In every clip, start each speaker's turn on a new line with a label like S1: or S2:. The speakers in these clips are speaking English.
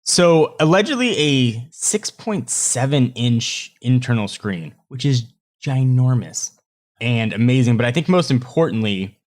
S1: So allegedly a 6.7 inch internal screen, which is ginormous and amazing. But I think most importantly,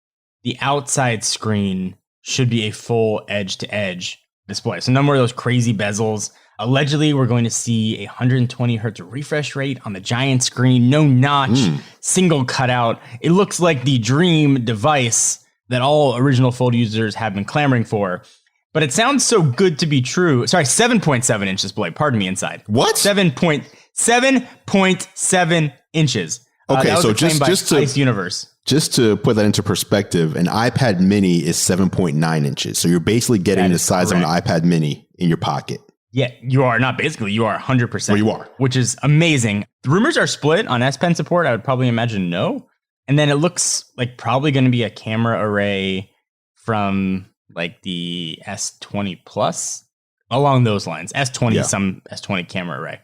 S1: the outside screen should be a full edge to edge display. So no more of those crazy bezels. Allegedly, we're going to see a 120 hertz refresh rate on the giant screen, no notch, single cutout. It looks like the dream device that all original Fold users have been clamoring for. But it sounds so good to be true. Sorry, 7.7 inch display. Pardon me, inside.
S2: What?
S1: 7.7 inches.
S2: Okay, so just to
S1: Ice Universe.
S2: Just to put that into perspective, an iPad mini is 7.9 inches. So you're basically getting the size of an iPad mini in your pocket.
S1: Yeah, you are not basically. You are 100%.
S2: Well, you are.
S1: Which is amazing. The rumors are split on S Pen support. I would probably imagine no. And then it looks like probably going to be a camera array from like the S20 Plus, along those lines. S20, some S20 camera array.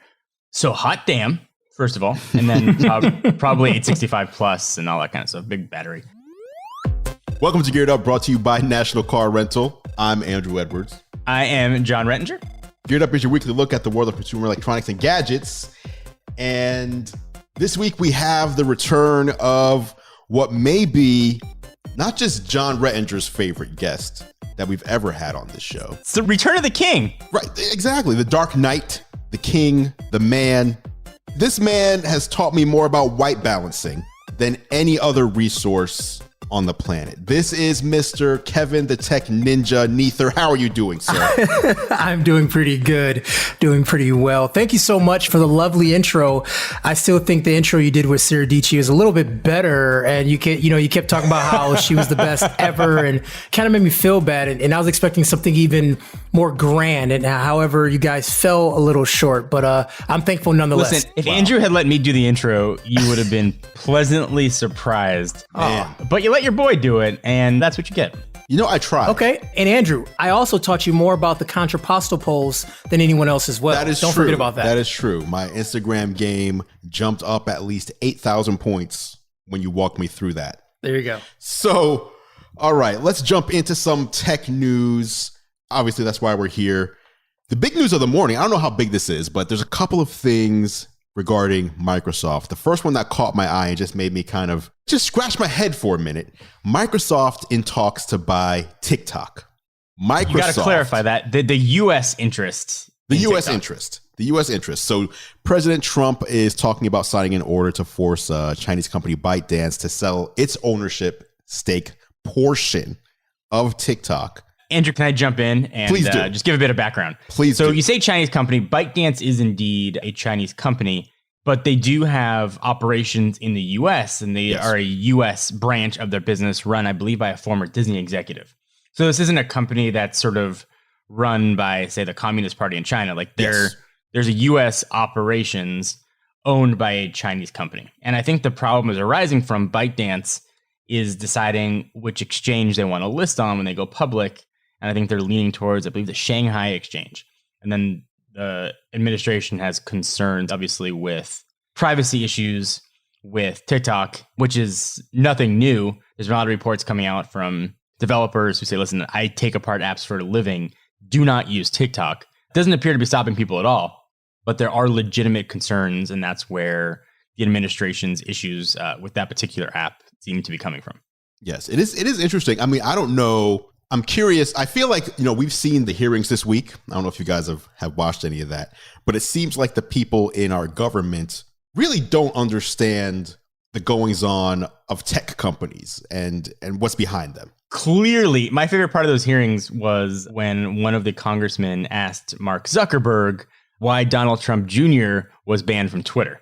S1: So hot damn, first of all. And then probably 865 Plus and all that kind of stuff. Big battery.
S2: Welcome to Geared Up, brought to you by National Car Rental. I'm Andrew Edwards.
S1: I am John Rettinger.
S2: Geared Up is your weekly look at the world of consumer electronics and gadgets. And this week we have the return of what may be not just John Rettinger's favorite guest that we've ever had on this show.
S1: It's the return of the king.
S2: Right, exactly. The Dark Knight, the king, the man. This man has taught me more about white balancing than any other resource on the planet. This is Mr. Kevin the Tech Ninja Nether. How are you doing, sir?
S3: I'm doing pretty good, doing pretty well. Thank you so much for the lovely intro. I still think the intro you did with Sarah Dici is a little bit better, and you kept talking about how she was the best ever, and kind of made me feel bad. And I was expecting something even more grand, and however, you guys fell a little short. But I'm thankful nonetheless.
S1: Listen, if Andrew had let me do the intro, you would have been pleasantly surprised. But you let your boy do it, and that's what you get.
S2: You know, I tried.
S3: Okay, and Andrew, I also taught you more about the contrapposto polls than anyone else as well.
S2: That is
S3: Don't
S2: true.
S3: forget about that.
S2: That is true. My Instagram game jumped up at least 8,000 points when you walked me through that.
S3: There you go.
S2: So, all right, let's jump into some tech news. Obviously, that's why we're here. The big news of the morning, I don't know how big this is, but there's a couple of things regarding Microsoft. The first one that caught my eye and just made me kind of just scratch my head for a minute. Microsoft in talks to buy TikTok. Microsoft.
S1: You got to clarify that. The U.S. interest.
S2: The U.S. interest. The U.S. interest. So President Trump is talking about signing an order to force Chinese company ByteDance to sell its ownership stake portion of TikTok.
S1: Andrew, can I jump in and just give a bit of background?
S2: Please
S1: So
S2: do.
S1: You say Chinese company. ByteDance is indeed a Chinese company, but they do have operations in the U.S., and they are a U.S. branch of their business run, I believe, by a former Disney executive. So this isn't a company that's sort of run by, say, the Communist Party in China. Like there's a U.S. operations owned by a Chinese company. And I think the problem is arising from ByteDance is deciding which exchange they want to list on when they go public. And I think they're leaning towards, I believe, the Shanghai exchange. And then the administration has concerns, obviously, with privacy issues with TikTok, which is nothing new. There's been a lot of reports coming out from developers who say, listen, I take apart apps for a living. Do not use TikTok. It doesn't appear to be stopping people at all, but there are legitimate concerns. And that's where the administration's issues with that particular app seem to be coming from.
S2: Yes, it is interesting. I mean, I don't know. I'm curious. I feel like, we've seen the hearings this week. I don't know if you guys have watched any of that, but it seems like the people in our government really don't understand the goings on of tech companies and what's behind them.
S1: Clearly, my favorite part of those hearings was when one of the congressmen asked Mark Zuckerberg why Donald Trump Jr. was banned from Twitter.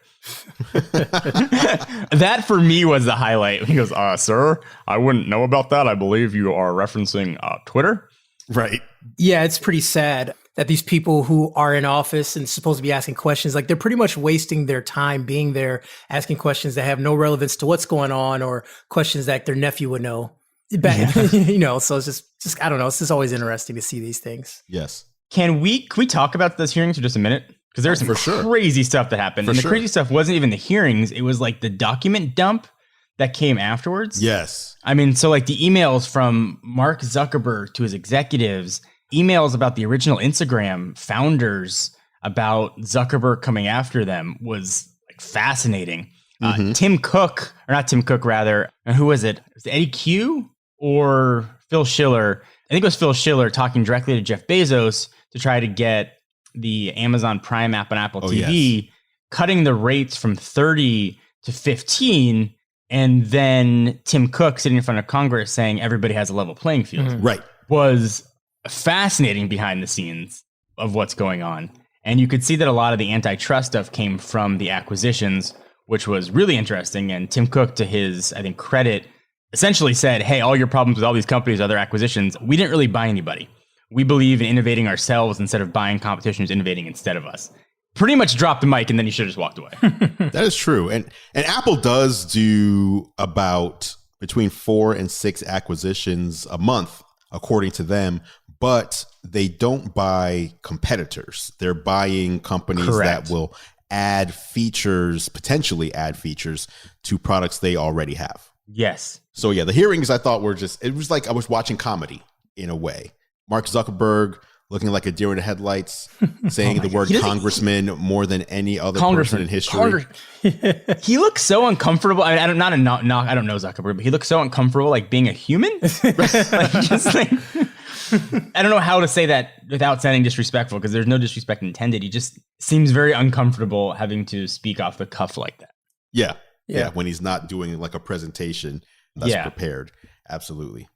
S1: That for me was the highlight. He goes, sir, I wouldn't know about that. I believe you are referencing Twitter.
S2: Right.
S3: Yeah, it's pretty sad that these people who are in office and supposed to be asking questions, like they're pretty much wasting their time being there, asking questions that have no relevance to what's going on or questions that their nephew would know. So it's just I don't know. It's just always interesting to see these things.
S2: Yes.
S1: Can we talk about those hearings for just a minute? Because there's some crazy stuff that happened. And the crazy stuff wasn't even the hearings. It was like the document dump that came afterwards.
S2: Yes.
S1: I mean, so like the emails from Mark Zuckerberg to his executives, emails about the original Instagram founders about Zuckerberg coming after them was like fascinating. Tim Cook, or not Tim Cook, rather, who was it? Was it Eddie Q or Phil Schiller? I think it was Phil Schiller talking directly to Jeff Bezos to try to get the Amazon Prime app on Apple TV, cutting the rates from 30 to 15. And then Tim Cook sitting in front of Congress saying everybody has a level playing field.
S2: Right.
S1: Was fascinating behind the scenes of what's going on. And you could see that a lot of the antitrust stuff came from the acquisitions, which was really interesting. And Tim Cook, to his, I think, credit, essentially said, hey, all your problems with all these companies, other acquisitions, we didn't really buy anybody. We believe in innovating ourselves instead of buying competition who's innovating instead of us. Pretty much dropped the mic, and then he should have just walked away.
S2: That is true. And Apple does do about between 4 and 6 acquisitions a month, according to them, but they don't buy competitors. They're buying companies that will add features, potentially add features to products they already have.
S1: Yes.
S2: So yeah, the hearings I thought were just, it was like I was watching comedy in a way. Mark Zuckerberg looking like a deer in the headlights, saying the word congressman more than any other person in history.
S1: He looks so uncomfortable. I don't know Zuckerberg, but he looks so uncomfortable, like being a human. I don't know how to say that without sounding disrespectful, because there's no disrespect intended. He just seems very uncomfortable having to speak off the cuff like that.
S2: Yeah. When he's not doing like a presentation that's prepared. Absolutely.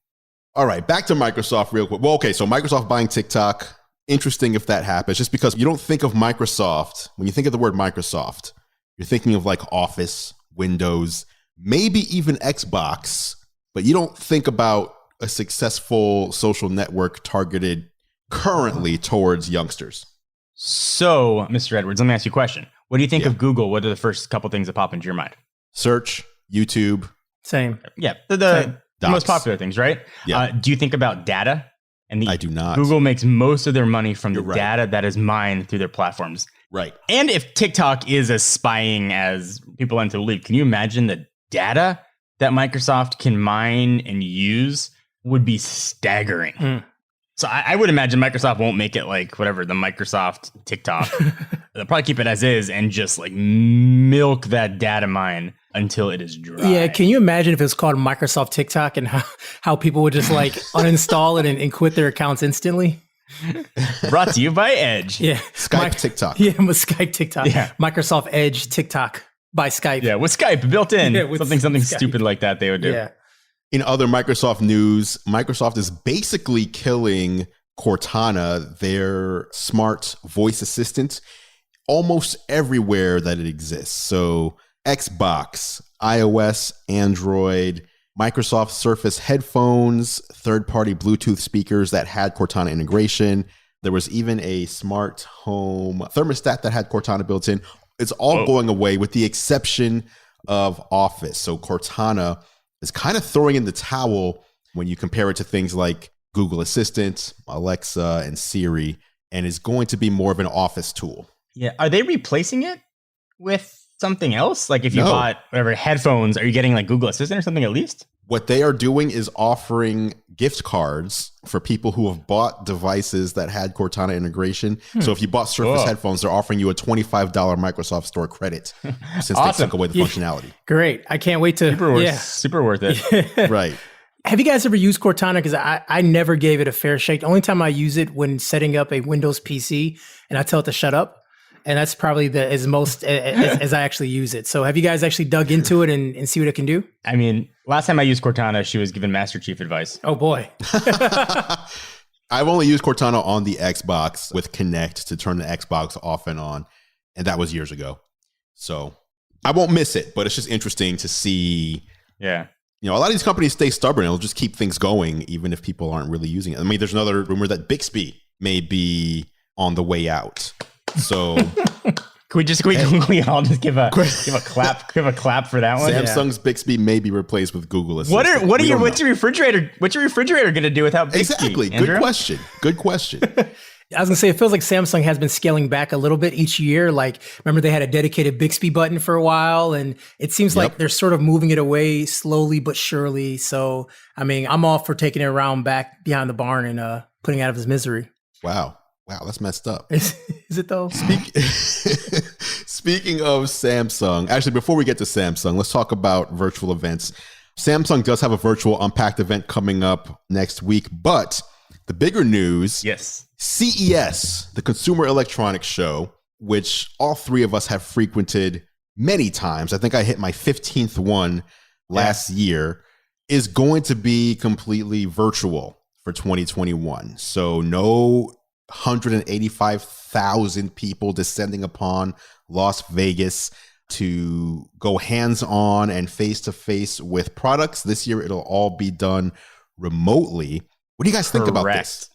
S2: All right, back to Microsoft real quick. Well, okay, so Microsoft buying TikTok. Interesting if that happens, just because you don't think of Microsoft. When you think of the word Microsoft, you're thinking of like Office, Windows, maybe even Xbox, but you don't think about a successful social network targeted currently towards youngsters.
S1: So, Mr. Edwards, let me ask you a question. What do you think of Google? What are the first couple things that pop into your mind?
S2: Search, YouTube.
S3: Same.
S1: Yeah, the most popular things, right?
S2: Yeah.
S1: Do you think about data? And
S2: I do not.
S1: Google makes most of their money from the data that is mined through their platforms.
S2: Right.
S1: And if TikTok is as spying as people want to believe, can you imagine the data that Microsoft can mine and use would be staggering. So I would imagine Microsoft won't make it like whatever, the Microsoft TikTok. They'll probably keep it as is and just like milk that data mine until it is dry.
S3: Yeah, can you imagine if it was called Microsoft TikTok and how people would just like uninstall it and quit their accounts instantly?
S1: Brought to you by Edge.
S3: Yeah.
S2: Skype TikTok.
S3: Yeah, with Skype TikTok.
S1: Yeah.
S3: Microsoft Edge TikTok by Skype.
S1: Yeah, with Skype built in.
S3: Yeah, with
S1: something
S3: Skype.
S1: stupid like that they would do.
S3: Yeah.
S2: In other Microsoft news, Microsoft is basically killing Cortana, their smart voice assistant, almost everywhere that it exists. So Xbox, iOS, Android, Microsoft Surface headphones, third-party Bluetooth speakers that had Cortana integration. There was even a smart home thermostat that had Cortana built in. It's all going away with the exception of Office. So Cortana is kind of throwing in the towel when you compare it to things like Google Assistant, Alexa, and Siri, and is going to be more of an office tool.
S1: Yeah. Are they replacing it with something else? Like if you bought whatever headphones, are you getting like Google Assistant or something at least?
S2: What they are doing is offering gift cards for people who have bought devices that had Cortana integration. So if you bought Surface headphones, they're offering you a $25 Microsoft Store credit since they took away the functionality.
S3: Great. I can't wait to...
S1: Super worth it.
S2: Right.
S3: Have you guys ever used Cortana? Because I never gave it a fair shake. The only time I use it when setting up a Windows PC and I tell it to shut up. And that's probably as I actually use it. So have you guys actually dug into it and see what it can do?
S1: I mean, last time I used Cortana, she was giving Master Chief advice.
S3: Oh, boy.
S2: I've only used Cortana on the Xbox with Kinect to turn the Xbox off and on. And that was years ago. So I won't miss it, but it's just interesting to see.
S1: Yeah.
S2: You know, a lot of these companies stay stubborn. It'll just keep things going, even if people aren't really using it. I mean, there's another rumor that Bixby may be on the way out. So
S1: can we all just give a clap for that one?
S2: Samsung's Bixby may be replaced with Google Assistant.
S1: What's your refrigerator going to do without Bixby?
S2: Exactly.
S1: Andrew?
S2: Good question.
S3: I was gonna say, it feels like Samsung has been scaling back a little bit each year. Like, remember they had a dedicated Bixby button for a while, and it seems like they're sort of moving it away slowly but surely. So, I mean, I'm all for taking it around back behind the barn and putting out of his misery.
S2: Wow, that's messed up.
S3: Is it though?
S2: Speaking of Samsung, actually, before we get to Samsung, let's talk about virtual events. Samsung does have a virtual Unpacked event coming up next week, but the bigger news,
S1: yes,
S2: CES, the Consumer Electronics Show, which all three of us have frequented many times. I think I hit my 15th one last year, is going to be completely virtual for 2021. So no 185,000 people descending upon Las Vegas to go hands-on and face-to-face with products. This year, it'll all be done remotely. What do you guys think about this?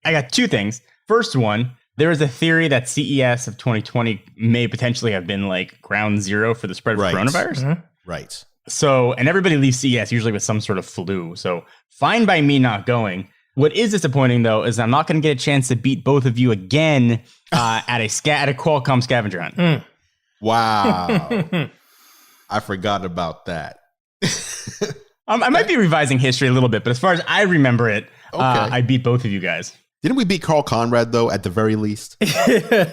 S1: I got two things. First one, there is a theory that CES of 2020 may potentially have been like ground zero for the spread of coronavirus.
S2: Mm-hmm. Right.
S1: So, and everybody leaves CES usually with some sort of flu. So fine by me not going. What is disappointing, though, is I'm not going to get a chance to beat both of you again at a Qualcomm scavenger hunt.
S2: Wow. I forgot about that.
S1: I might be revising history a little bit, but as far as I remember it, I beat both of you guys.
S2: Didn't we beat Carl Conrad, though, at the very least?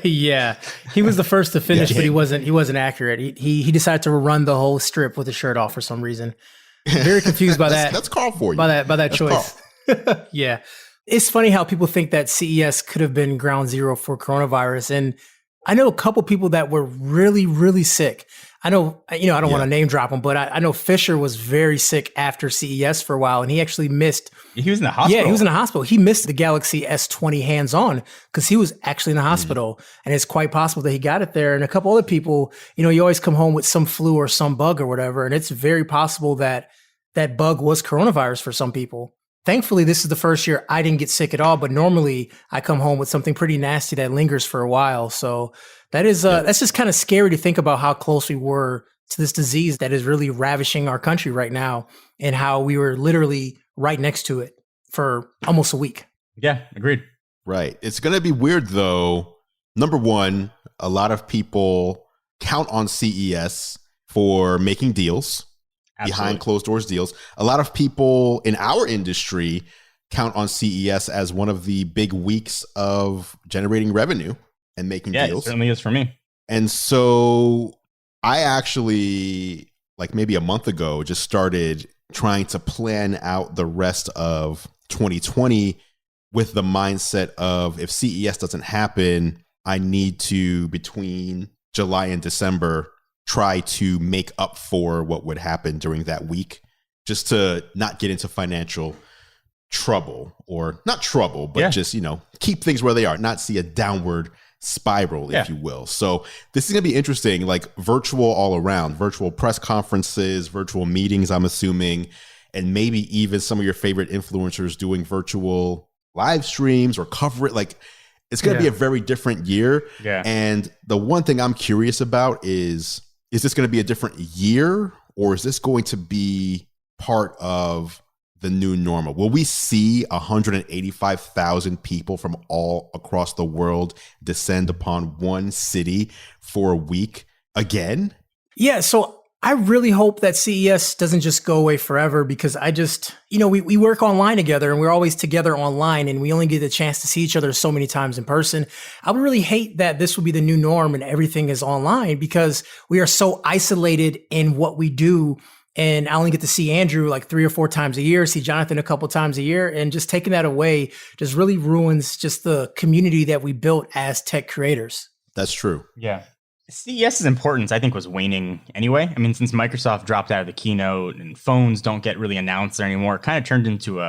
S3: Yeah. He was the first to finish, but he wasn't accurate. He decided to run the whole strip with his shirt off for some reason. Very confused by that.
S2: That's Carl for you.
S3: By that choice. Yeah. It's funny how people think that CES could have been ground zero for coronavirus. And I know a couple people that were really, really sick. I know, I don't want to name drop them, but I know Fisher was very sick after CES for a while, and he actually missed.
S1: He was in the hospital.
S3: Yeah, he was in the hospital. He missed the Galaxy S20 hands-on because he was actually in the hospital, and it's quite possible that he got it there. And a couple other people, you always come home with some flu or some bug or whatever, and it's very possible that that bug was coronavirus for some people. Thankfully, this is the first year I didn't get sick at all, but normally I come home with something pretty nasty that lingers for a while. So that is that's just kind of scary to think about how close we were to this disease that is really ravishing our country right now, and how we were literally right next to it for almost a week.
S1: Yeah, agreed.
S2: Right. It's going to be weird, though. Number one, a lot of people count on CES for making deals. Absolutely. Behind closed doors deals. A lot of people in our industry count on CES as one of the big weeks of generating revenue and making deals.
S1: It certainly is for me.
S2: And so I actually, like maybe a month ago, just started trying to plan out the rest of 2020 with the mindset of, if CES doesn't happen, I need to, between July and December, try to make up for what would happen during that week, just to not get into financial trouble, or not trouble, but just, keep things where they are, not see a downward spiral, if you will. So this is going to be interesting, like virtual all around, virtual press conferences, virtual meetings, I'm assuming, and maybe even some of your favorite influencers doing virtual live streams or cover it. Like, it's going to be a very different year.
S1: Yeah.
S2: And the one thing I'm curious about is this going to be a different year, or is this going to be part of the new normal? Will we see 185,000 people from all across the world descend upon one city for a week again?
S3: Yeah, so I really hope that CES doesn't just go away forever, because I just, we work online together, and we're always together online, and we only get the chance to see each other so many times in person. I would really hate that this will be the new norm and everything is online, because we are so isolated in what we do. And I only get to see Andrew like 3 or 4 times a year, see Jonathan a couple times a year. And just taking that away just really ruins just the community that we built as tech creators.
S2: That's true.
S1: Yeah. CES's importance, I think, was waning anyway. I mean, since Microsoft dropped out of the keynote and phones don't get really announced there anymore, it kind of turned into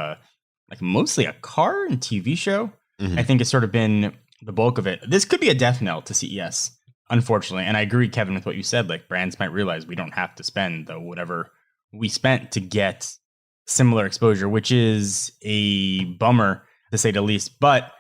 S1: mostly a car and TV show. Mm-hmm. I think it's sort of been the bulk of it. This could be a death knell to CES, unfortunately. And I agree, Kevin, with what you said. Like, brands might realize we don't have to spend whatever we spent to get similar exposure, which is a bummer, to say the least. But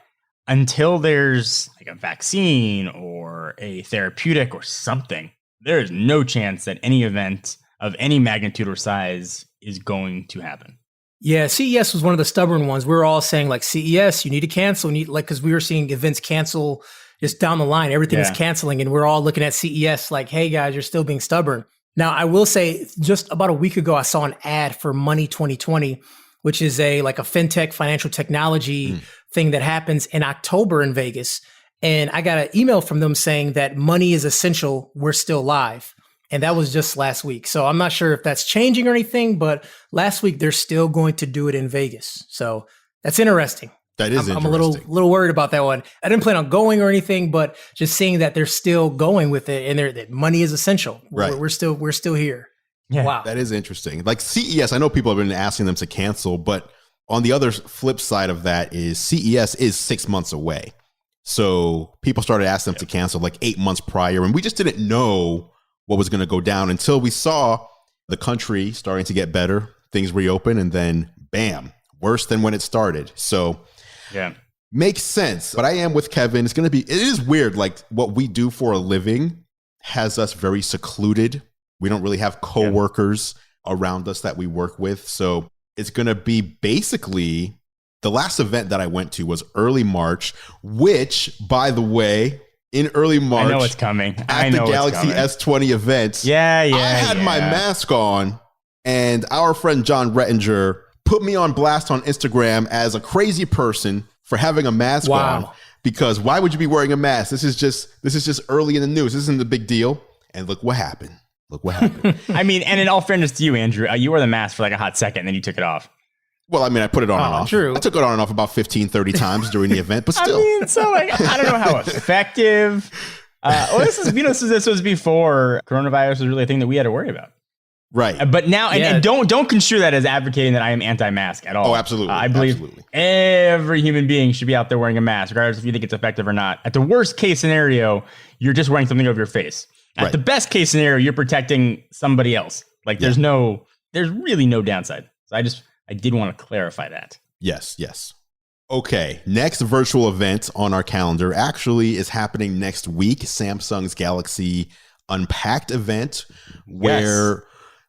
S1: until there's like a vaccine or a therapeutic or something, there is no chance that any event of any magnitude or size is going to happen.
S3: Yeah, CES was one of the stubborn ones. We were all saying, like, CES, you need to cancel, because we were seeing events cancel just down the line. Everything is canceling, and we're all looking at CES like, hey guys, you're still being stubborn. Now, I will say, just about a week ago, I saw an ad for Money 2020, which is a fintech financial technology thing that happens in October in Vegas. And I got an email from them saying that money is essential. We're still live. And that was just last week. So I'm not sure if that's changing or anything, but last week they're still going to do it in Vegas. So that's interesting.
S2: That is
S3: I'm a
S2: interesting.
S3: little worried about that one. I didn't plan on going or anything, but just seeing that they're still going with it and that money is essential.
S2: Right.
S3: We're still here.
S1: Yeah.
S3: Wow.
S2: That is interesting. Like CES, I know people have been asking them to cancel, but on the other flip side of that is CES is 6 months away. So people started asking them to cancel like 8 months prior. And we just didn't know what was going to go down until we saw the country starting to get better, things reopen, and then bam, worse than when it started. So
S1: yeah,
S2: makes sense. But I am with Kevin. It is weird. Like what we do for a living has us very secluded. We don't really have coworkers around us that we work with. So it's going to be basically the last event that I went to was early March, which, by the way, in early March,
S1: I know it's coming.
S2: At the Galaxy S20 event, I had my mask on, and our friend John Rettinger put me on blast on Instagram as a crazy person for having a mask on. Because why would you be wearing a mask? This is just early in the news. This isn't a big deal. And look what happened.
S1: I mean, and in all fairness to you, Andrew, you wore the mask for like a hot second, and then you took it off.
S2: Well, I mean, I put it on and off.
S3: True.
S2: I took it on and off about 15, 30 times during the event, but still.
S1: I mean, so like, I don't know how effective. This was before coronavirus was really a thing that we had to worry about.
S2: Right.
S1: But now, and don't construe that as advocating that I am anti-mask at all.
S2: Oh, absolutely.
S1: I believe every human being should be out there wearing a mask, regardless if you think it's effective or not. At the worst case scenario, you're just wearing something over your face. At the best case scenario, you're protecting somebody else. Like there's really no downside. So I did want to clarify that.
S2: Yes. Okay. Next virtual event on our calendar actually is happening next week. Samsung's Galaxy Unpacked event, where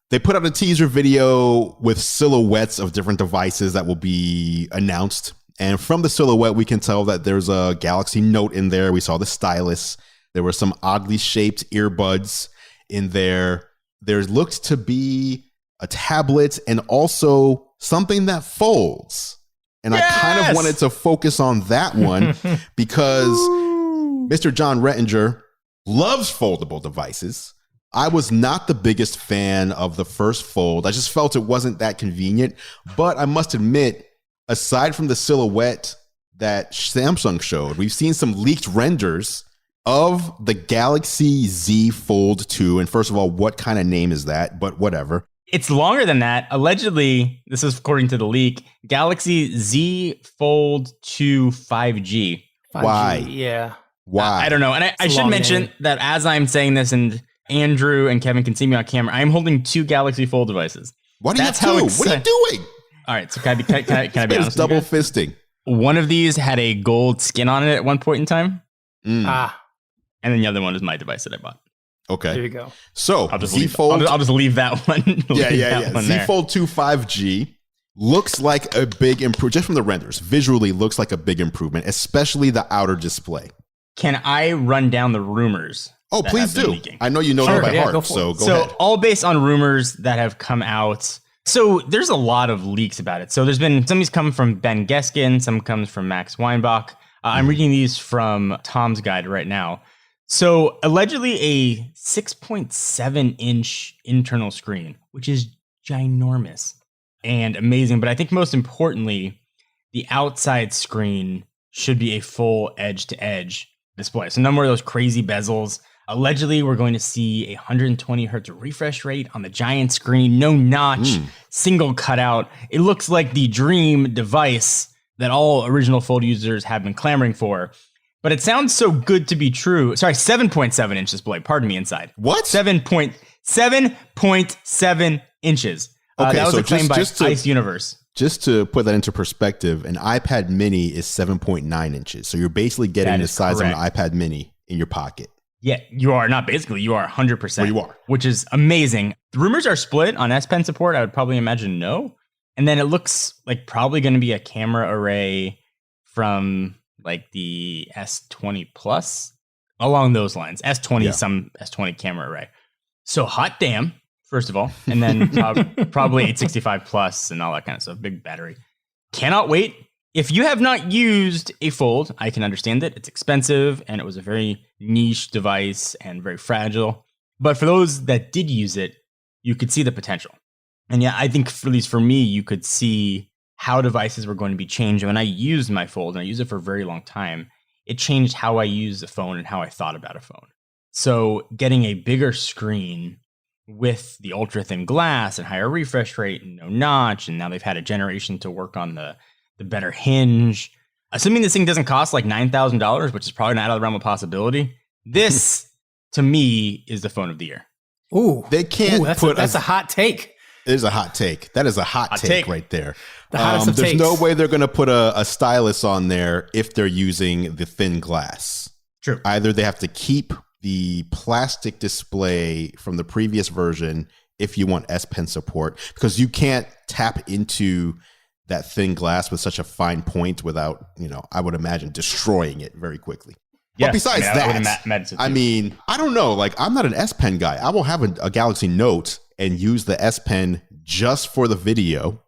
S2: they put out a teaser video with silhouettes of different devices that will be announced. And from the silhouette, we can tell that there's a Galaxy Note in there. We saw the stylus. There were some oddly shaped earbuds in there. There looked to be a tablet and also something that folds. And I kind of wanted to focus on that one because Mr. John Rettinger loves foldable devices. I was not the biggest fan of the first Fold. I just felt it wasn't that convenient. But I must admit, aside from the silhouette that Samsung showed, we've seen some leaked renders of the Galaxy Z Fold 2. And first of all, what kind of name is that? But whatever.
S1: It's longer than that. Allegedly, this is according to the leak, Galaxy Z Fold 2 5G.
S2: Why?
S3: Yeah.
S2: Why?
S1: I don't know. And I should mention that as I'm saying this, and Andrew and Kevin can see me on camera, I'm holding two Galaxy Fold devices.
S2: What are you doing? What are you doing?
S1: All right, so can I be honest?
S2: Double fisting.
S1: One of these had a gold skin on it at one point in time. And then the other one is my device that I bought.
S2: Okay.
S3: There you go.
S2: So
S1: I'll just leave that one.
S2: Z Fold 2 5G looks like a big improvement. Just from the renders, visually looks like a big improvement, especially the outer display.
S1: Can I run down the rumors?
S2: Oh, please do. I know you know them by heart, so go ahead.
S1: So all based on rumors that have come out. So there's a lot of leaks about it. So there's been some of these come from Ben Geskin, some comes from Max Weinbach. I'm reading these from Tom's Guide right now. So allegedly a 6.7 inch internal screen, which is ginormous and amazing. But I think most importantly, the outside screen should be a full edge to edge display. So no more of those crazy bezels. Allegedly, we're going to see a 120 hertz refresh rate on the giant screen, no notch, single cutout. It looks like the dream device that all original Fold users have been clamoring for. But it sounds so good to be true. Sorry, 7.7 inch display. Pardon me, inside.
S2: What?
S1: 7.7 inches.
S2: Okay,
S1: that was
S2: so
S1: acclaimed by
S2: just
S1: Ice Universe.
S2: Just to put that into perspective, an iPad mini is 7.9 inches. So you're basically getting the size of an iPad mini in your pocket.
S1: Yeah, you are. Not basically. You are 100%.
S2: Well, you are.
S1: Which is amazing. The rumors are split on S Pen support. I would probably imagine no. And then it looks like probably going to be a camera array from like the S20 Plus, along those lines. S20, some S20 camera array. So hot damn, first of all. And then probably 865 Plus and all that kind of stuff. Big battery. Cannot wait. If you have not used a Fold, I can understand it. It's expensive and it was a very niche device and very fragile. But for those that did use it, you could see the potential. And yeah, I think at least for me, you could see how devices were going to be changed. When I used my Fold, and I used it for a very long time, it changed how I used a phone and how I thought about a phone. So getting a bigger screen with the ultra thin glass and higher refresh rate and no notch, and now they've had a generation to work on the better hinge. Assuming this thing doesn't cost like $9,000, which is probably not out of the realm of possibility, this to me is the phone of the year.
S3: Ooh,
S2: they can't
S3: that's a hot take.
S2: It is a hot take. That is a hot take right there.
S3: The hottest of
S2: there's
S3: takes.
S2: no way they're going to put a stylus on there if they're using the thin glass.
S1: True.
S2: Either they have to keep the plastic display from the previous version if you want S Pen support, because you can't tap into that thin glass with such a fine point without, I would imagine destroying it very quickly.
S1: Yeah,
S2: but besides I don't know. Like, I'm not an S Pen guy. I will have a Galaxy Note and use the S Pen just for the video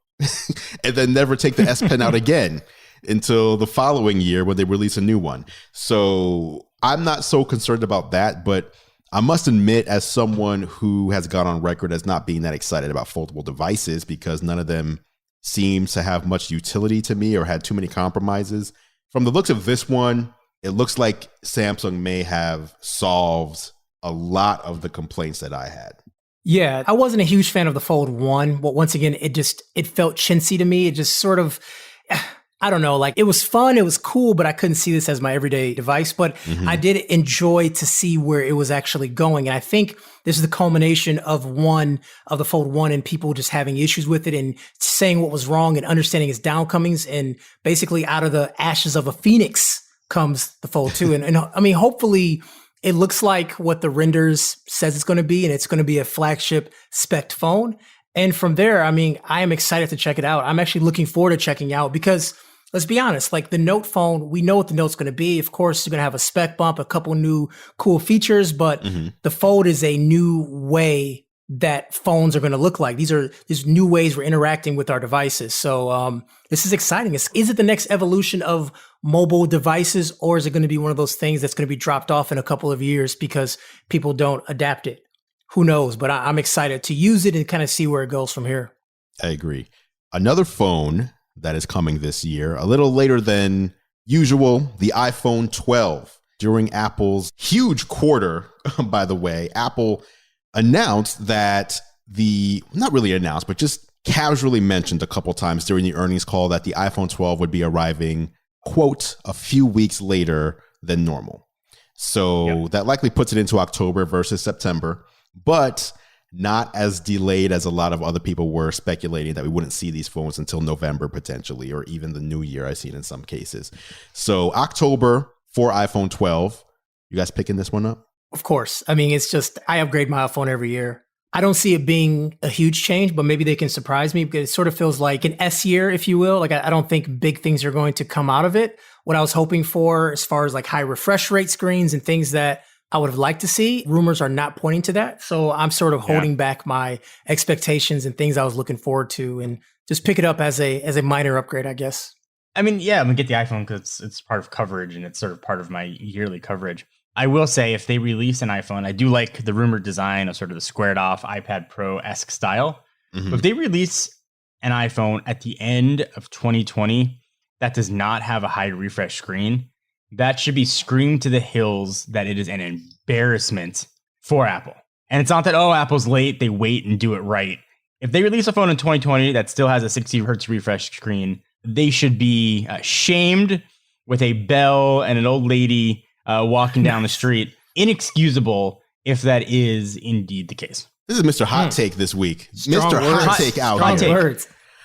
S2: and then never take the S Pen out again until the following year when they release a new one. So I'm not so concerned about that, but I must admit, as someone who has gone on record as not being that excited about foldable devices because none of them seems to have much utility to me or had too many compromises. From the looks of this one, it looks like Samsung may have solved a lot of the complaints that I had.
S3: Yeah, I wasn't a huge fan of the Fold 1, but once again, it felt chintzy to me. It just sort of, I don't know, like it was fun, it was cool, but I couldn't see this as my everyday device. But I did enjoy to see where it was actually going. And I think this is the culmination of the Fold 1 and people just having issues with it and saying what was wrong and understanding its downcomings. And basically out of the ashes of a phoenix comes the Fold 2. And I mean, hopefully it looks like what the renders says it's going to be, and it's going to be a flagship spec phone. And from there, I mean, I am excited to check it out. I'm actually looking forward to checking out because let's be honest, like the Note phone, we know what the Note's going to be. Of course, you're going to have a spec bump, a couple new cool features, but the Fold is a new way that phones are going to look like. These new ways we're interacting with our devices. So this is exciting. Is it the next evolution of mobile devices, or is it going to be one of those things that's going to be dropped off in a couple of years because people don't adapt it? Who knows? But I'm excited to use it and kind of see where it goes from here.
S2: I agree. Another phone that is coming this year, a little later than usual, the iPhone 12. During Apple's huge quarter, by the way, Apple announced that not really announced, but just casually mentioned a couple times during the earnings call that the iPhone 12 would be arriving, quote, a few weeks later than normal. So that likely puts it into October versus September, but not as delayed as a lot of other people were speculating that we wouldn't see these phones until November potentially, or even the new year. I've seen in some cases. So October for iPhone 12. You guys picking this one up?
S3: Of course. I mean, it's just, I upgrade my iPhone every year. I don't see it being a huge change, but maybe they can surprise me because it sort of feels like an S year, if you will. Like, I don't think big things are going to come out of it. What I was hoping for as far as like high refresh rate screens and things that I would have liked to see, rumors are not pointing to that. So I'm sort of holding back my expectations and things I was looking forward to and just pick it up as a minor upgrade, I guess.
S1: I mean, yeah, I'm going to get the iPhone because it's part of coverage and it's sort of part of my yearly coverage. I will say if they release an iPhone, I do like the rumored design of sort of the squared off iPad Pro-esque style. But if they release an iPhone at the end of 2020 that does not have a high refresh screen, that should be screamed to the hills that it is an embarrassment for Apple. And it's not that, Apple's late, they wait and do it right. If they release a phone in 2020 that still has a 60 hertz refresh screen, they should be shamed with a bell and an old lady walking down the street. Inexcusable if that is indeed the case.
S2: This is Mr. Hot Take this week. Mr. Hot Take out here.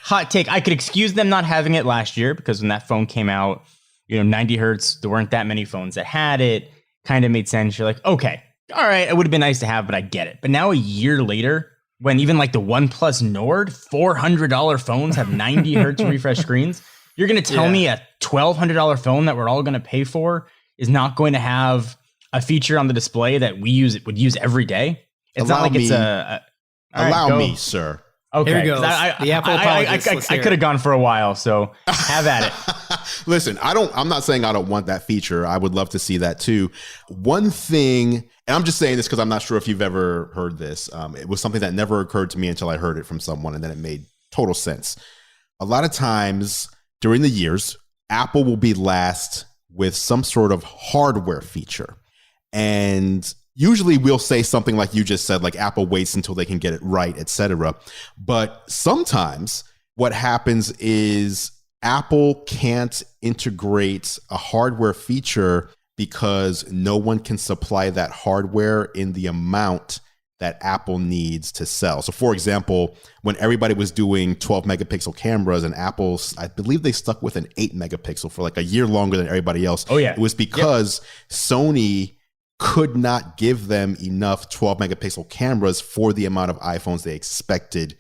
S1: Hot take. I could excuse them not having it last year because when that phone came out, 90 hertz, there weren't that many phones that had it. Kind of made sense. You're like, okay, all right, it would have been nice to have, but I get it. But now a year later, when even like the OnePlus Nord, $400 phones have 90 hertz refresh screens, you're going to tell me a $1,200 phone that we're all going to pay for is not going to have a feature on the display that we would use every day? It's not like it's a
S2: allow me, sir.
S1: Okay.
S3: Here we go. The Apple apologist.
S1: I could have gone for a while, so have at it.
S2: Listen, I'm not saying I don't want that feature. I would love to see that too. One thing, and I'm just saying this because I'm not sure if you've ever heard this. It was something that never occurred to me until I heard it from someone, and then it made total sense. A lot of times during the years, Apple will be last with some sort of hardware feature. And usually we'll say something like you just said, like Apple waits until they can get it right, etc. But sometimes what happens is Apple can't integrate a hardware feature because no one can supply that hardware in the amount that Apple needs to sell. So for example, when everybody was doing 12 megapixel cameras and Apple's, I believe they stuck with an 8 megapixel for like a year longer than everybody else.
S1: Oh yeah.
S2: It was because Sony could not give them enough 12 megapixel cameras for the amount of iPhones they expected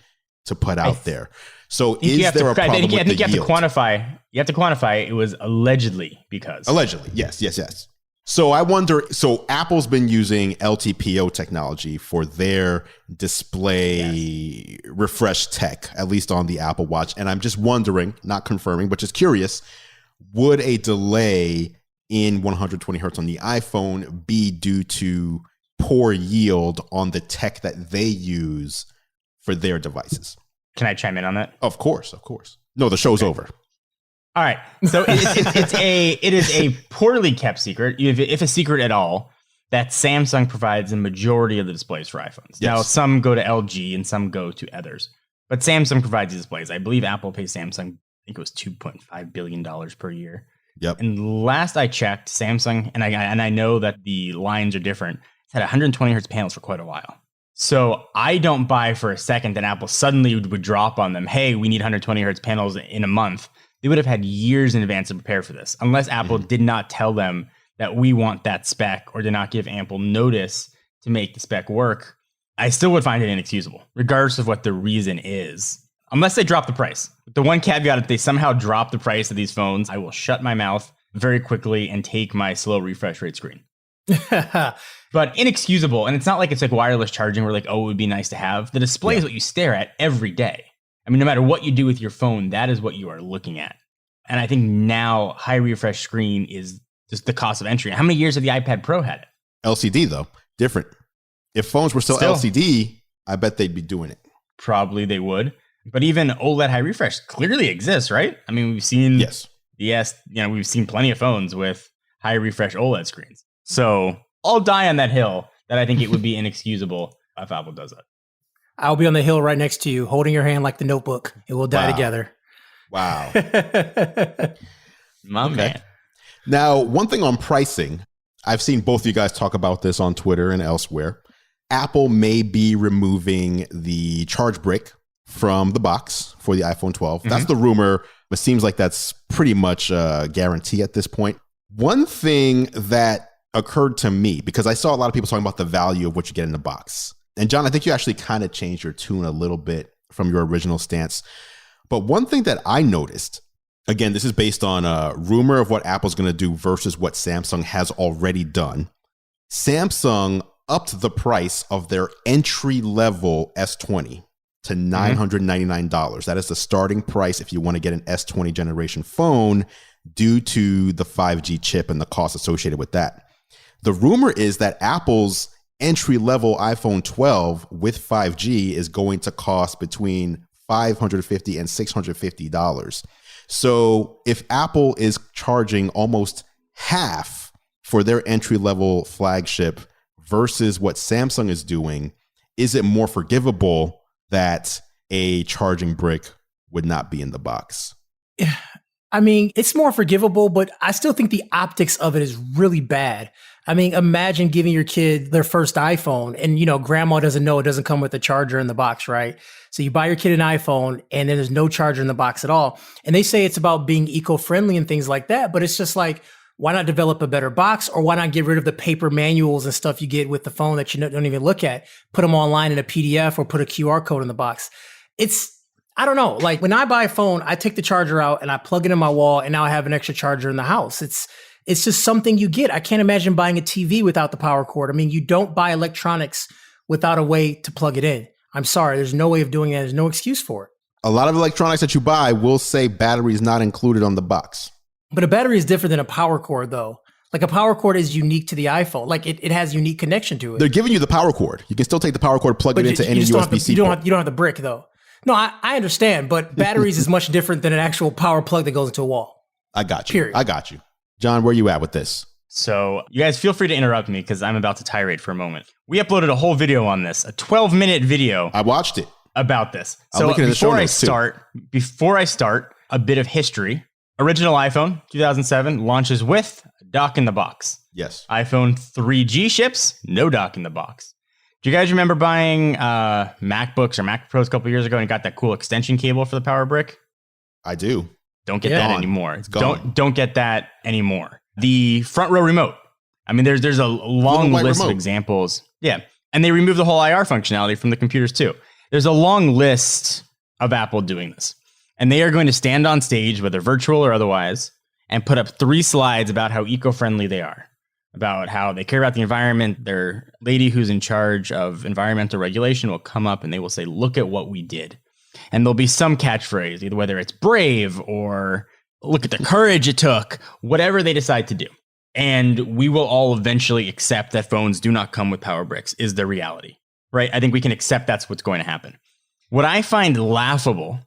S2: to put out there. So is there a problem with the yield? I think you have to quantify. You have to quantify.
S1: It was allegedly because.
S2: Allegedly, yes. So I wonder, so Apple's been using LTPO technology for their display refresh tech, at least on the Apple Watch. And I'm just wondering, not confirming, but just curious, would a delay in 120 hertz on the iPhone be due to poor yield on the tech that they use for their devices?
S1: Can I chime in on that?
S2: Of course. No, the show's over.
S1: All right. So it is a poorly kept secret, if a secret at all, that Samsung provides the majority of the displays for iPhones. Yes. Now, some go to LG and some go to others, but Samsung provides the displays. I believe Apple pays Samsung, I think it was $2.5 billion per year.
S2: Yep.
S1: And last I checked, Samsung, and I know that the lines are different, it's had 120 hertz panels for quite a while. So I don't buy for a second that Apple suddenly would drop on them, hey, we need 120 hertz panels in a month. They would have had years in advance to prepare for this, unless Apple did not tell them that we want that spec or did not give ample notice to make the spec work. I still would find it inexcusable, regardless of what the reason is, unless they drop the price. The one caveat, if they somehow drop the price of these phones, I will shut my mouth very quickly and take my slow refresh rate screen. But inexcusable. And it's not like it's like wireless charging where like, oh, it would be nice to have. The display is what you stare at every day. I mean, no matter what you do with your phone, that is what you are looking at. And I think now high refresh screen is just the cost of entry. How many years have the iPad Pro had it?
S2: LCD, though, different. If phones were still LCD, I bet they'd be doing it.
S1: Probably they would. But even OLED high refresh clearly exists, right? I mean, we've seen we've seen plenty of phones with high refresh OLED screens. So I'll die on that hill that I think it would be inexcusable if Apple does that.
S3: I'll be on the hill right next to you, holding your hand like the Notebook. It will die together.
S2: Wow.
S1: My man.
S2: Now, one thing on pricing, I've seen both of you guys talk about this on Twitter and elsewhere. Apple may be removing the charge brick from the box for the iPhone 12. That's the rumor. It seems like that's pretty much a guarantee at this point. One thing that occurred to me, because I saw a lot of people talking about the value of what you get in the box. And John, I think you actually kind of changed your tune a little bit from your original stance. But one thing that I noticed, again, this is based on a rumor of what Apple's going to do versus what Samsung has already done. Samsung upped the price of their entry-level S20 to $999. That is the starting price if you want to get an S20 generation phone due to the 5G chip and the cost associated with that. The rumor is that Apple's entry-level iPhone 12 with 5G is going to cost between $550 and $650. So if Apple is charging almost half for their entry-level flagship versus what Samsung is doing, is it more forgivable that a charging brick would not be in the box?
S3: I mean, it's more forgivable, but I still think the optics of it is really bad. I mean, imagine giving your kid their first iPhone and, grandma doesn't know it doesn't come with a charger in the box, right? So you buy your kid an iPhone and then there's no charger in the box at all. And they say it's about being eco-friendly and things like that. But it's just like, why not develop a better box, or why not get rid of the paper manuals and stuff you get with the phone that you don't even look at, put them online in a PDF or put a QR code in the box. I don't know. Like when I buy a phone, I take the charger out and I plug it in my wall and now I have an extra charger in the house. It's just something you get. I can't imagine buying a TV without the power cord. I mean, you don't buy electronics without a way to plug it in. I'm sorry. There's no way of doing that. There's no excuse for it.
S2: A lot of electronics that you buy will say batteries not included on the box.
S3: But a battery is different than a power cord, though. Like a power cord is unique to the iPhone. Like it has unique connection to it.
S2: They're giving you the power cord. You can still take the power cord, plug it into any USB-C port.
S3: You don't have the brick, though. No, I understand, but batteries is much different than an actual power plug that goes into a wall.
S2: I got you.
S3: Period.
S2: I got you. John, where you at with this?
S1: So you guys feel free to interrupt me because I'm about to tirade for a moment. We uploaded a whole video on this, a 12-minute video.
S2: I watched it.
S1: About this.
S2: So
S1: before I start, a bit of history. Original iPhone, 2007, launches with a dock in the box.
S2: Yes.
S1: iPhone 3G ships, no dock in the box. Do you guys remember buying MacBooks or Mac Pros a couple years ago and you got that cool extension cable for the power brick?
S2: I do.
S1: Don't get that anymore.
S2: It's gone.
S1: Don't get that anymore. The front row remote. I mean, there's a long list of examples. Yeah. And they removed the whole IR functionality from the computers too. There's a long list of Apple doing this. And they are going to stand on stage, whether virtual or otherwise, and put up 3 slides about how eco-friendly they are, about how they care about the environment. Their lady who's in charge of environmental regulation will come up and they will say, look at what we did. And there'll be some catchphrase, either whether it's brave or look at the courage it took, whatever they decide to do. And we will all eventually accept that phones do not come with power bricks is the reality, right? I think we can accept that's what's going to happen. What I find laughable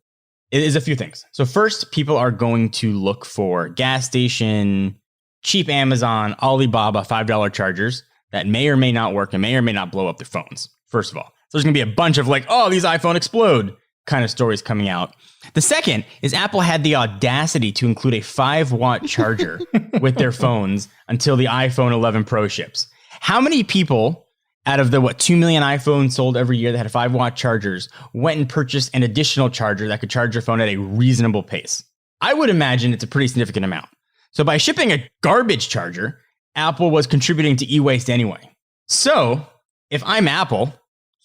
S1: is a few things. So first, people are going to look for gas station, cheap Amazon, Alibaba $5 chargers that may or may not work and may or may not blow up their phones, first of all. So there's going to be a bunch of like, oh, these iPhone explode kind of stories coming out. The second is Apple had the audacity to include a 5-watt charger with their phones until the iPhone 11 Pro ships. How many people out of the 2 million iPhones sold every year that had 5-watt chargers went and purchased an additional charger that could charge your phone at a reasonable pace? I would imagine it's a pretty significant amount. So by shipping a garbage charger, Apple was contributing to e-waste anyway. So if I'm Apple,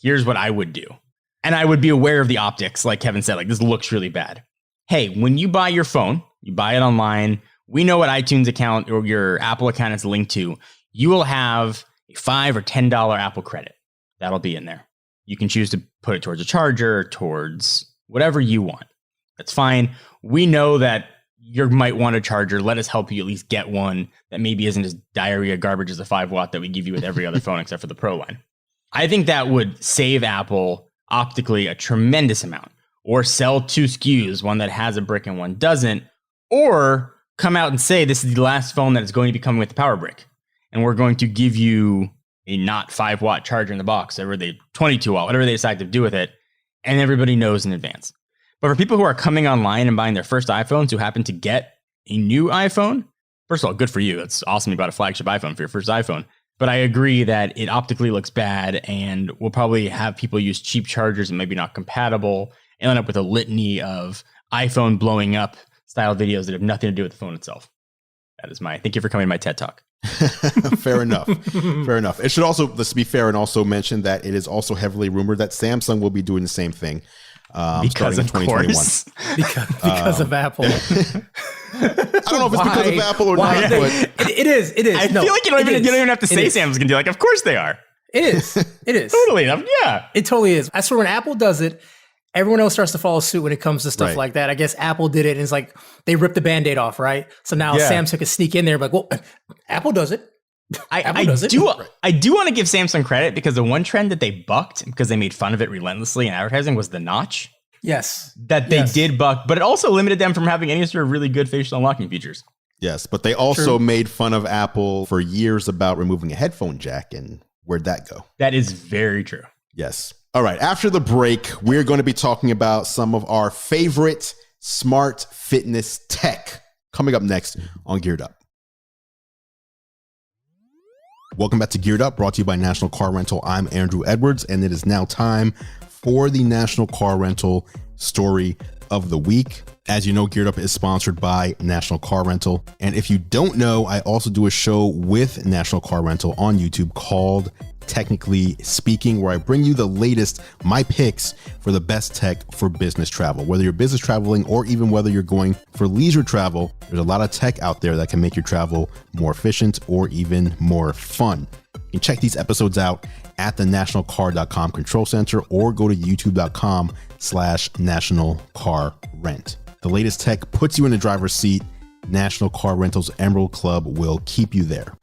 S1: here's what I would do. And I would be aware of the optics, like Kevin said, like this looks really bad. Hey, when you buy your phone, you buy it online, we know what iTunes account or your Apple account is linked to. You will have a $5 or $10 Apple credit. That'll be in there. You can choose to put it towards a charger, towards whatever you want. That's fine. We know that you might want a charger. Let us help you at least get one that maybe isn't as diarrhea garbage as the 5-watt that we give you with every other phone except for the Pro line. I think that would save Apple optically a tremendous amount. Or sell 2 SKUs, one that has a brick and one doesn't. Or come out and say this is the last phone that is going to be coming with the power brick. And we're going to give you a not 5-watt charger in the box, or the 22-watt, whatever they decide to do with it. And everybody knows in advance. But for people who are coming online and buying their first iPhones who happen to get a new iPhone, first of all, good for you. It's awesome you bought a flagship iPhone for your first iPhone. But I agree that it optically looks bad and we'll probably have people use cheap chargers and maybe not compatible and end up with a litany of iPhone blowing up style videos that have nothing to do with the phone itself. That is thank you for coming to my TED Talk.
S2: Fair enough. Fair enough. It should also, let's be fair and also mention that it is also heavily rumored that Samsung will be doing the same thing.
S1: Because
S2: starting in 2021.
S3: Because of Apple.
S2: I don't know if it's because of Apple or not, but
S3: it is.
S1: I feel like you don't even have to say Samsung's gonna do. Like, of course they are.
S3: It is.
S1: Totally. Yeah.
S3: It totally is. I swear when Apple does it, everyone else starts to follow suit when it comes to stuff like that. I guess Apple did it and it's like they ripped the Band-Aid off, right? So now Samsung can sneak in there like, well, Apple does it.
S1: I do want to give Samsung credit because the one trend that they bucked because they made fun of it relentlessly in advertising was the notch.
S3: Yes.
S1: That they did buck, but it also limited them from having any sort of really good facial unlocking features.
S2: Yes, but they also made fun of Apple for years about removing a headphone jack, and where'd that go?
S1: That is very true.
S2: Yes. All right, after the break, we're going to be talking about some of our favorite smart fitness tech coming up next on Geared Up. Welcome back to Geared Up, brought to you by National Car Rental. I'm Andrew Edwards, and it is now time for the National Car Rental Story of the Week. As you know, Geared Up is sponsored by National Car Rental. And if you don't know, I also do a show with National Car Rental on YouTube called Technically Speaking, where I bring you the latest, my picks for the best tech for business travel. Whether you're business traveling or even whether you're going for leisure travel, there's a lot of tech out there that can make your travel more efficient or even more fun. You can check these episodes out at the nationalcar.com control center or go to youtube.com/nationalcarrent. The latest tech puts you in the driver's seat National Car Rentals Emerald Club will keep you there.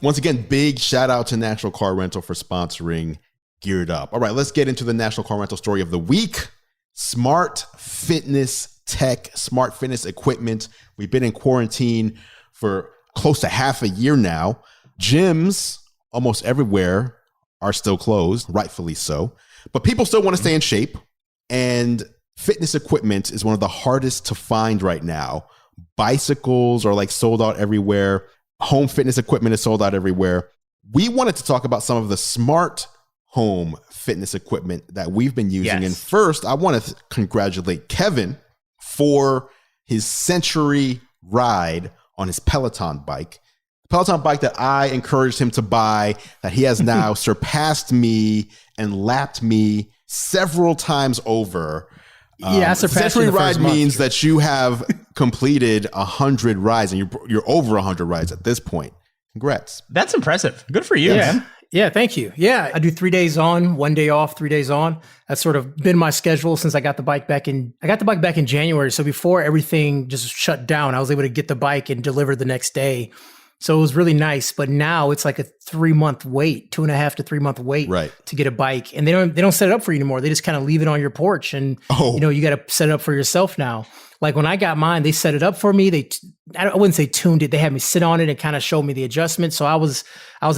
S2: Once again, big shout out to National Car Rental for sponsoring Geared Up. All right, let's get into the National Car Rental story of the week. Smart fitness tech, smart fitness equipment. We've been in quarantine for close to half a year now. Gyms almost everywhere are still closed, rightfully so. But people still want to stay in shape. And fitness equipment is one of the hardest to find right now. Bicycles are like sold out everywhere. Home fitness equipment is sold out everywhere. We wanted to talk about some of the smart home fitness equipment that we've been using. Yes. And first, I want to congratulate Kevin for his century ride on his Peloton bike. The Peloton bike that I encouraged him to buy, that he has now surpassed me and lapped me several times over.
S3: Yeah,
S2: century ride means that you have completed 100 rides, and you're over 100 rides at this point. Congrats.
S1: That's impressive. Good for you,
S3: yeah.
S1: man.
S3: Yeah, thank you. Yeah, I do 3 days on, 1 day off, 3 days on. That's sort of been my schedule since I got the bike back in. I got the bike back in January, so before everything just shut down, I was able to get the bike and deliver the next day. So it was really nice. But now it's like a 3 month wait, 2.5 to 3 month wait to get a bike, and they don't set it up for you anymore. They just kind of leave it on your porch, and you got to set it up for yourself now. Like when I got mine, they set it up for me. I wouldn't say tuned it. They had me sit on it and kind of showed me the adjustments. So I was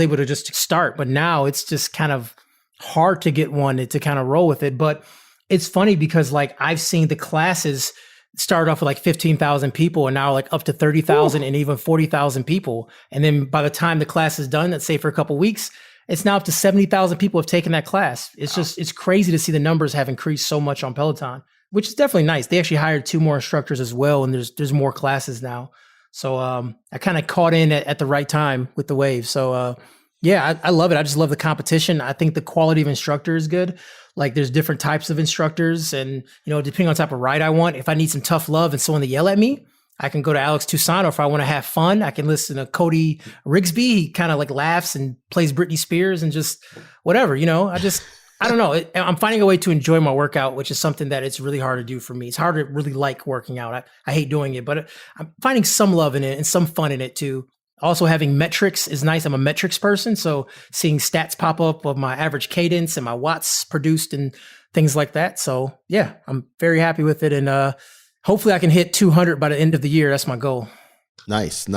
S3: able to just start. But now it's just kind of hard to get one to kind of roll with it. But it's funny because like I've seen the classes start off with like 15,000 people and now like up to 30,000 and even 40,000 people. And then by the time the class is done, let's say for a couple of weeks, it's now up to 70,000 people have taken that class. It's just, it's crazy to see the numbers have increased so much on Peloton, which is definitely nice. They actually hired 2 more instructors as well. And there's more classes now. So I kind of caught in at the right time with the wave. So yeah, I love it. I just love the competition. I think the quality of instructor is good. Like there's different types of instructors and, depending on the type of ride I want, if I need some tough love and someone to yell at me, I can go to Alex Toussaint, or if I want to have fun, I can listen to Cody Rigsby. He kind of like laughs and plays Britney Spears and just whatever, I don't know. I'm finding a way to enjoy my workout, which is something that it's really hard to do for me. It's hard to really like working out. I hate doing it, but I'm finding some love in it and some fun in it too. Also having metrics is nice. I'm a metrics person. So seeing stats pop up of my average cadence and my watts produced and things like that. So yeah, I'm very happy with it. And hopefully I can hit 200 by the end of the year. That's my goal.
S2: Nice.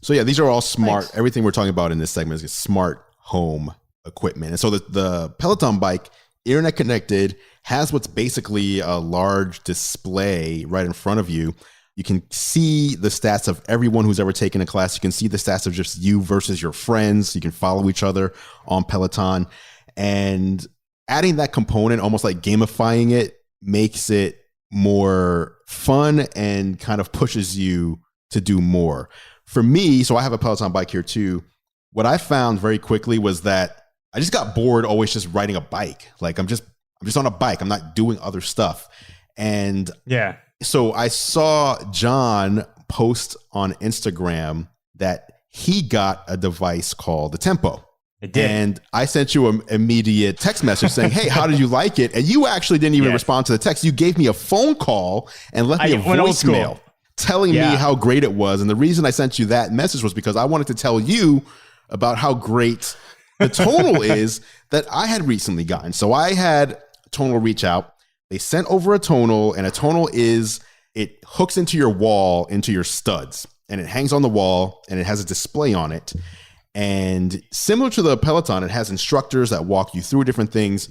S2: So yeah, these are all smart. Thanks. Everything we're talking about in this segment is smart home equipment. And so the Peloton bike, internet connected, has what's basically a large display right in front of you. You can see the stats of everyone who's ever taken a class. You can see the stats of just you versus your friends. You can follow each other on Peloton. And adding that component, almost like gamifying it, makes it more fun and kind of pushes you to do more. For me, so I have a Peloton bike here too. What I found very quickly was that I just got bored always just riding a bike. Like I'm just on a bike. I'm not doing other stuff. And yeah. So I saw John post on Instagram that he got a device called the Tempo.
S1: It did.
S2: And I sent you an immediate text message saying, hey, how did you like it? And you actually didn't even respond to the text. You gave me a phone call and left me a voicemail telling me how great it was. And the reason I sent you that message was because I wanted to tell you about how great the Tonal is that I had recently gotten. So I had Tonal reach out. They sent over a Tonal, and a Tonal it hooks into your wall, into your studs, and it hangs on the wall, and it has a display on it. And similar to the Peloton, it has instructors that walk you through different things.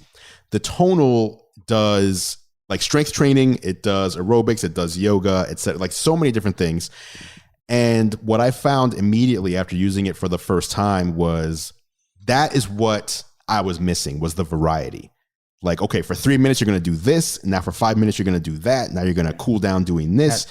S2: The Tonal does like strength training, it does aerobics, it does yoga, it's like so many different things. And what I found immediately after using it for the first time was that is what I was missing, was the variety. Like, okay, for 3 minutes, you're going to do this. And now for 5 minutes, you're going to do that. Now you're going to cool down doing this.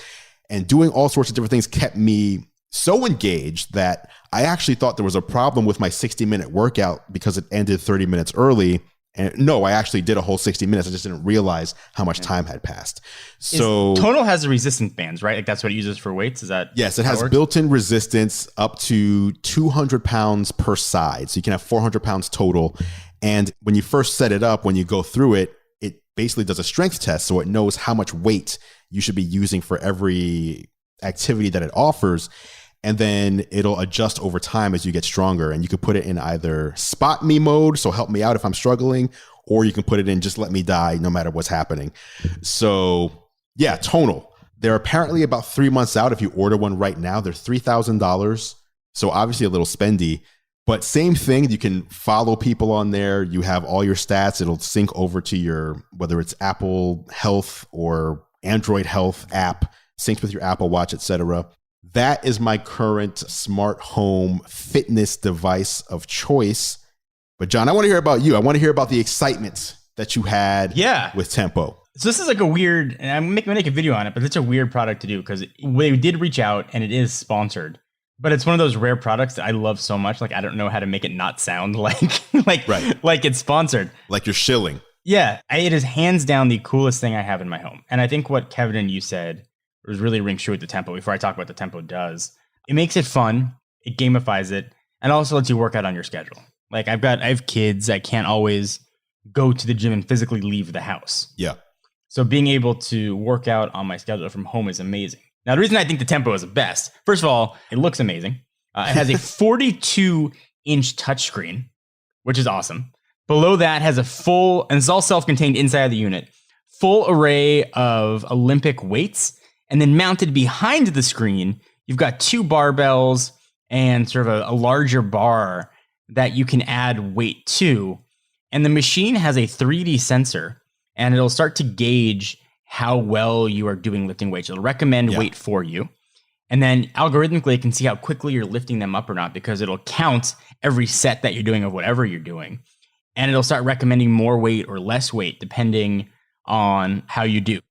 S2: And doing all sorts of different things kept me so engaged that I actually thought there was a problem with my 60-minute workout because it ended 30 minutes early. And no, I actually did a whole 60 minutes. I just didn't realize how much time had passed. So
S1: Tonal has the resistance bands, right? Like that's what it uses for weights. Is that?
S2: Yes, it has built-in resistance up to 200 pounds per side. So you can have 400 pounds total. And when you first set it up, when you go through it, it basically does a strength test. So it knows how much weight you should be using for every activity that it offers. And then it'll adjust over time as you get stronger. And you can put it in either spot me mode, so help me out if I'm struggling, or you can put it in just let me die no matter what's happening. So yeah, Tonal. They're apparently about 3 months out. If you order one right now, they're $3,000. So obviously a little spendy, but same thing. You can follow people on there. You have all your stats. It'll sync over to your, whether it's Apple Health or Android Health app, syncs with your Apple Watch, etc. That is my current smart home fitness device of choice. But John, I want to hear about you. I want to hear about the excitement that you had with Tempo.
S1: So this is like a weird, and I'm going to make a video on it, but it's a weird product to do because they did reach out and it is sponsored. But it's one of those rare products that I love so much. Like, I don't know how to make it not sound like it's sponsored.
S2: Like you're shilling.
S1: Yeah, it is hands down the coolest thing I have in my home. And I think what Kevin and you said was really rings true with the Tempo. Before I talk about what the Tempo does, it makes it fun, it gamifies it, and also lets you work out on your schedule. Like I have kids, I can't always go to the gym and physically leave the house.
S2: Yeah.
S1: So being able to work out on my schedule from home is amazing. Now, the reason I think the Tempo is the best, first of all, it looks amazing. It has a 42-inch touchscreen, which is awesome. Below that has a full, and it's all self-contained inside of the unit, full array of Olympic weights. And then mounted behind the screen, you've got 2 barbells and sort of a larger bar that you can add weight to. And the machine has a 3D sensor, and it'll start to gauge how well you are doing lifting weights. It'll recommend weight for you. And then algorithmically, it can see how quickly you're lifting them up or not, because it'll count every set that you're doing of whatever you're doing. And it'll start recommending more weight or less weight depending on how you do.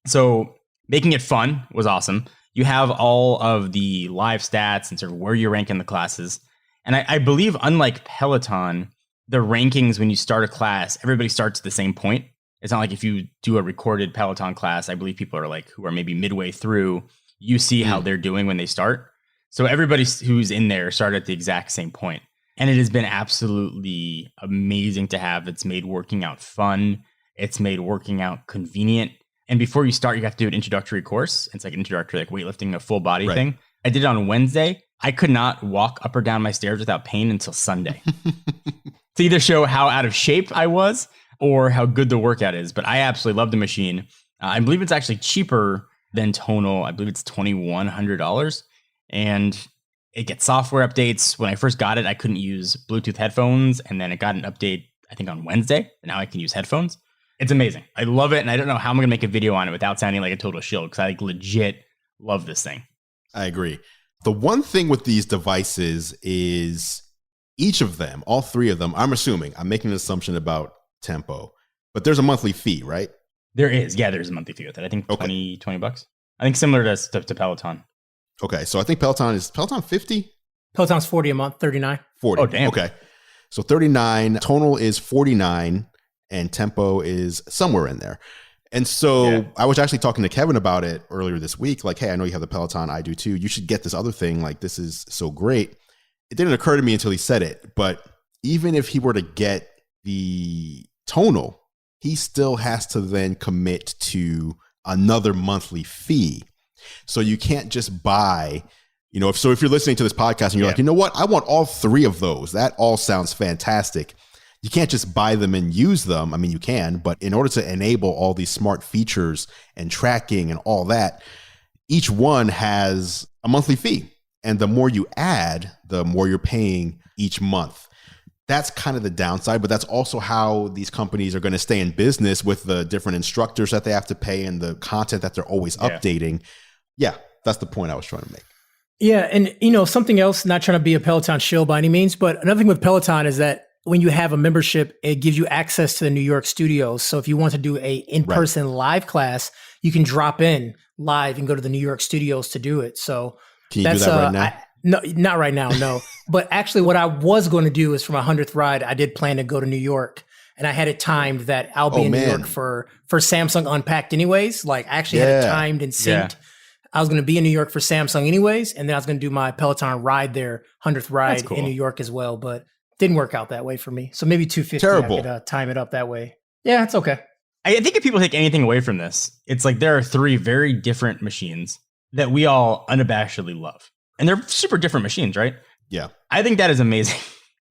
S1: So making it fun was awesome. You have all of the live stats and sort of where you rank in the classes. And I believe, unlike Peloton, the rankings when you start a class, everybody starts at the same point. It's not like if you do a recorded Peloton class, I believe people are like who are maybe midway through, you see how they're doing when they start. So everybody who's in there started at the exact same point. And it has been absolutely amazing to have. It's made working out fun. It's made working out convenient. And before you start, you have to do an introductory course. It's like an introductory, like weightlifting, a full body thing. I did it on Wednesday. I could not walk up or down my stairs without pain until Sunday. To either show how out of shape I was or how good the workout is. But I absolutely love the machine. I believe it's actually cheaper than Tonal. I believe it's $2,100. And it gets software updates. When I first got it, I couldn't use Bluetooth headphones. And then it got an update, I think, on Wednesday. And now I can use headphones. It's amazing. I love it. And I don't know how I'm going to make a video on it without sounding like a total shill, because I like legit love this thing.
S2: I agree. The one thing with these devices is each of them, all 3 of them, I'm making an assumption about Tempo, but there's a monthly fee, right?
S1: There is. Yeah, there's a monthly fee with it. I think $20. I think similar to Peloton.
S2: Okay. So I think Peloton 50?
S3: Peloton's 40 a month, 39.
S2: 40.
S1: Oh, damn.
S2: Okay. So 39, Tonal is 49, and Tempo is somewhere in there. And so I was actually talking to Kevin about it earlier this week. Like, hey, I know you have the Peloton. I do too. You should get this other thing. Like, this is so great. It didn't occur to me until he said it. But even if he were to get the Tonal, he still has to then commit to another monthly fee. So you can't just buy, if you're listening to this podcast and you're like, you know what? I want all 3 of those. That all sounds fantastic. You can't just buy them and use them. I mean, you can, but in order to enable all these smart features and tracking and all that, each one has a monthly fee. And the more you add, the more you're paying each month. That's kind of the downside, but that's also how these companies are going to stay in business with the different instructors that they have to pay and the content that they're always updating. Yeah, that's the point I was trying to make.
S3: Yeah. And, something else, not trying to be a Peloton shill by any means, but another thing with Peloton is that when you have a membership, it gives you access to the New York studios. So if you want to do a in-person live class, you can drop in live and go to the New York studios to do it. So
S2: can you do that right now?
S3: No, not right now, no. But actually what I was going to do is for my 100th ride, I did plan to go to New York. And I had it timed that I'll be in New York for Samsung Unpacked anyways. Like I actually had it timed and synced. Yeah. I was going to be in New York for Samsung anyways. And then I was going to do my Peloton ride there, 100th ride in New York as well. But didn't work out that way for me. So maybe 250. Terrible. I could time it up that way. Yeah, it's okay.
S1: I think if people take anything away from this, it's like there are 3 very different machines. that we all unabashedly love. And they're super different machines, right?
S2: Yeah.
S1: I think that is amazing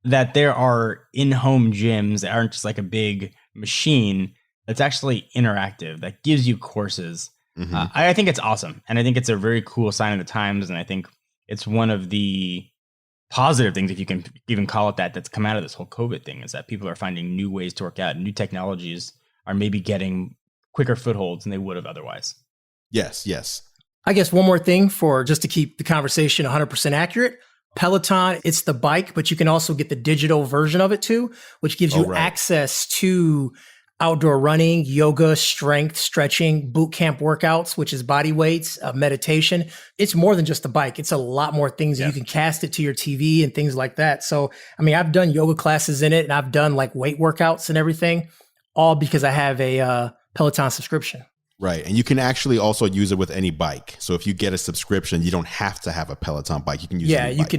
S1: that there are in-home gyms that aren't just like a big machine that's actually interactive, that gives you courses.
S2: Mm-hmm.
S1: I think it's awesome. And I think it's a very cool sign of the times. And I think it's one of the positive things, if you can even call it that, that's come out of this whole COVID thing, is that people are finding new ways to work out. New technologies are maybe getting quicker footholds than they would have otherwise.
S2: Yes, yes.
S3: I guess one more thing for just to keep the conversation 100% accurate. Peloton, it's the bike, but you can also get the digital version of it too, which gives you access to outdoor running, yoga, strength, stretching, boot camp workouts, which is body weights, meditation. It's more than just a bike. It's a lot more things. You can cast it to your TV and things like that. So, I mean, I've done yoga classes in it and I've done like weight workouts and everything, all because I have a Peloton subscription.
S2: Right. And you can actually also use it with any bike. So if you get a subscription, you don't have to have a Peloton bike. You can use any bike.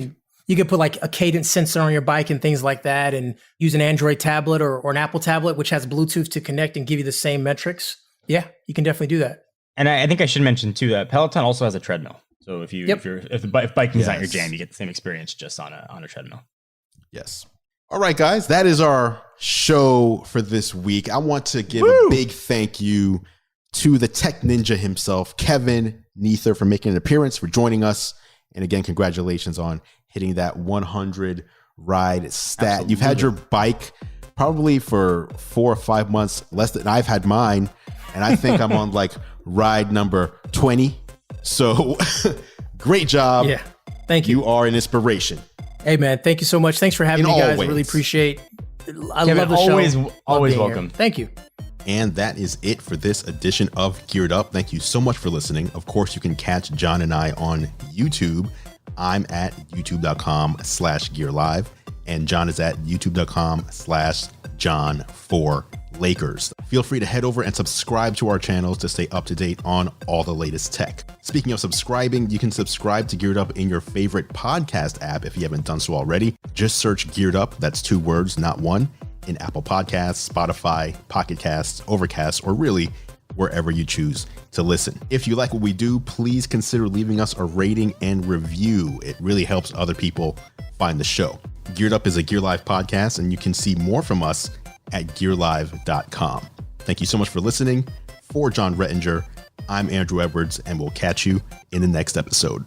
S3: You can put like a cadence sensor on your bike and things like that, and use an Android tablet or an Apple tablet, which has Bluetooth to connect and give you the same metrics. Yeah, you can definitely do that.
S1: And I think I should mention too that Peloton also has a treadmill. So if biking is not your jam, you get the same experience just on a treadmill.
S2: Yes. All right, guys, that is our show for this week. I want to give a big thank you to the tech ninja himself, Kevin Nether, for making an appearance, for joining us. And again, congratulations on hitting that 100 ride stat. Absolutely. You've had your bike probably for 4 or 5 months less than I've had mine. And I think I'm on like ride number 20. So great job.
S3: Yeah. Thank you.
S2: You are an inspiration.
S3: Hey, man. Thank you so much. Thanks for having me, guys. I really appreciate I love the show.
S1: Always welcome.
S3: Here. Thank you.
S2: And that is it for this edition of Geared Up. Thank you so much for listening. Of course, you can catch John and I on YouTube. I'm at youtube.com/gearlive, and John is at youtube.com/John4Lakers. Feel free to head over and subscribe to our channels to stay up to date on all the latest tech. Speaking of subscribing, you can subscribe to Geared Up in your favorite podcast app if you haven't done so already. Just search Geared Up, that's 2 words, not one, in Apple Podcasts, Spotify, Pocket Casts, Overcast, or really wherever you choose to listen. If you like what we do, please consider leaving us a rating and review. It really helps other people find the show. Geared Up is a Gear Live podcast, and you can see more from us at gearlive.com. Thank you so much for listening. For John Rettinger, I'm Andrew Edwards, and we'll catch you in the next episode.